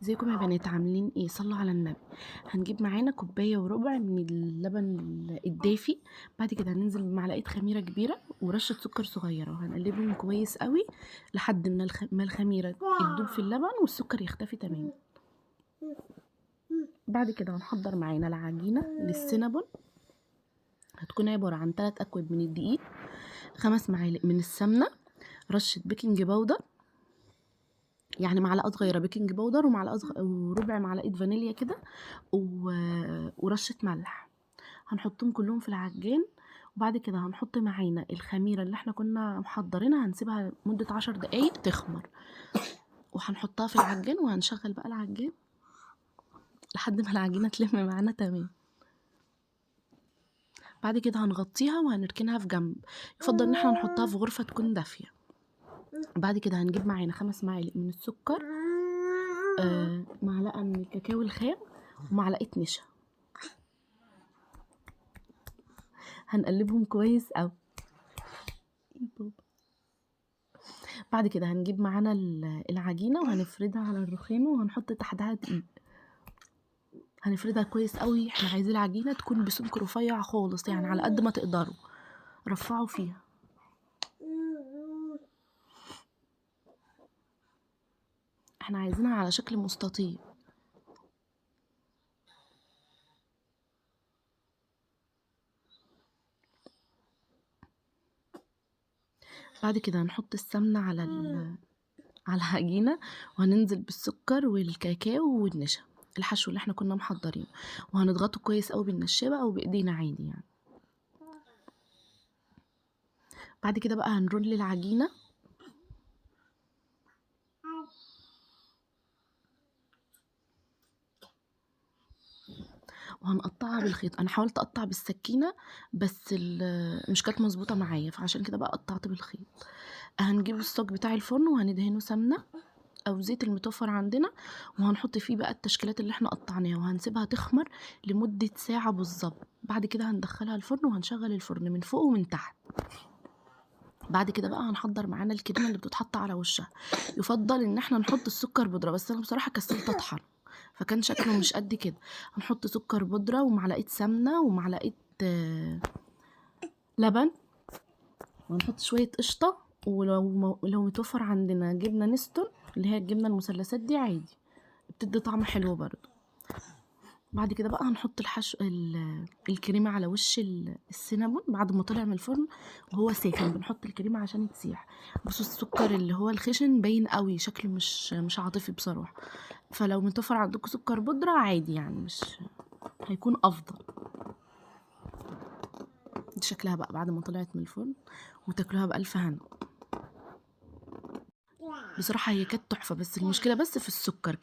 ازيكم يا بنات؟ عاملين ايه؟ صلوا على النبي. هنجيب معانا كوبايه وربع من اللبن الدافي. بعد كده هننزل بمعلقه خميره كبيره ورشه سكر صغيره، وهنقلبهم كويس قوي لحد ما الخميره تدوب في اللبن والسكر يختفي تماما. بعد كده هنحضر معانا العجينه للسينابون. هتكون عباره عن 3 اكواب من الدقيق، 5 معالق من السمنه، رشه بيكنج باودر، يعني معلقه صغيره بيكنج باودر وربع معلقه فانيليا كده، ورشه ملح. هنحطهم كلهم في العجان. وبعد كده هنحط معانا الخميره اللي احنا كنا محضرينها، هنسيبها مده 10 دقايق تخمر، وهنحطها في العجان، وهنشغل بقى العجان لحد ما العجينه تلم معانا تمام. بعد كده هنغطيها وهنركنها في جنب. يفضل ان احنا نحطها في غرفه تكون دافيه. بعد كده هنجيب معانا 5 معالق من السكر، معلقه من الكاكاو الخام، ومعلقه نشا. هنقلبهم كويس قوي. بعد كده هنجيب معانا العجينه وهنفردها على الرخامه، وهنحط تحتها دقيق. هنفردها كويس قوي. احنا عايزين العجينه تكون بسمك رفيع خالص، يعني على قد ما تقدروا رفعوا فيها. احنا عايزينها على شكل مستطيل. بعد كده هنحط السمنه على العجينه، وهننزل بالسكر والكاكاو والنشا، الحشو اللي احنا كنا محضرينه، وهنضغطه كويس قوي بالنشابه او بايدينا عادي يعني. بعد كده بقى هنرول العجينه، وهنقطعها بالخيط. انا حاولت اقطع بالسكينه بس مش كانت مظبوطه معايا، فعشان كده بقى قطعت بالخيط. هنجيب الصاج بتاع الفرن وهندهنه سمنه او زيت المتوفر عندنا، وهنحط فيه بقى التشكيلات اللي احنا قطعناها، وهنسيبها تخمر لمده ساعه بالظبط. بعد كده هندخلها الفرن وهنشغل الفرن من فوق ومن تحت. بعد كده بقى هنحضر معانا الكريمه اللي بتتحط على وشها. يفضل ان احنا نحط السكر بودره، بس انا بصراحه كسلت اطحن فكان شكله مش قد كده. هنحط سكر بودره ومعلقه سمنه ومعلقه لبن، وهنحط شويه قشطه، ولو متوفر عندنا جبنه نستون اللي هي الجبنه المثلثات دي عادي، بتدي طعم حلو برضو. بعد كده بقى هنحط الكريمه على وش السينابون بعد ما طلع من الفرن وهو ساخن. بنحط الكريمه عشان تسيح. بصوا السكر اللي هو الخشن باين قوي، شكله مش عاطفي بصراحه. فلو متوفر عندكم سكر بودره عادي يعني، مش هيكون افضل. دي شكلها بقى بعد ما طلعت من الفرن، وتاكلوها بألف هنا. بصراحه هي كانت تحفه، بس المشكله بس في السكر.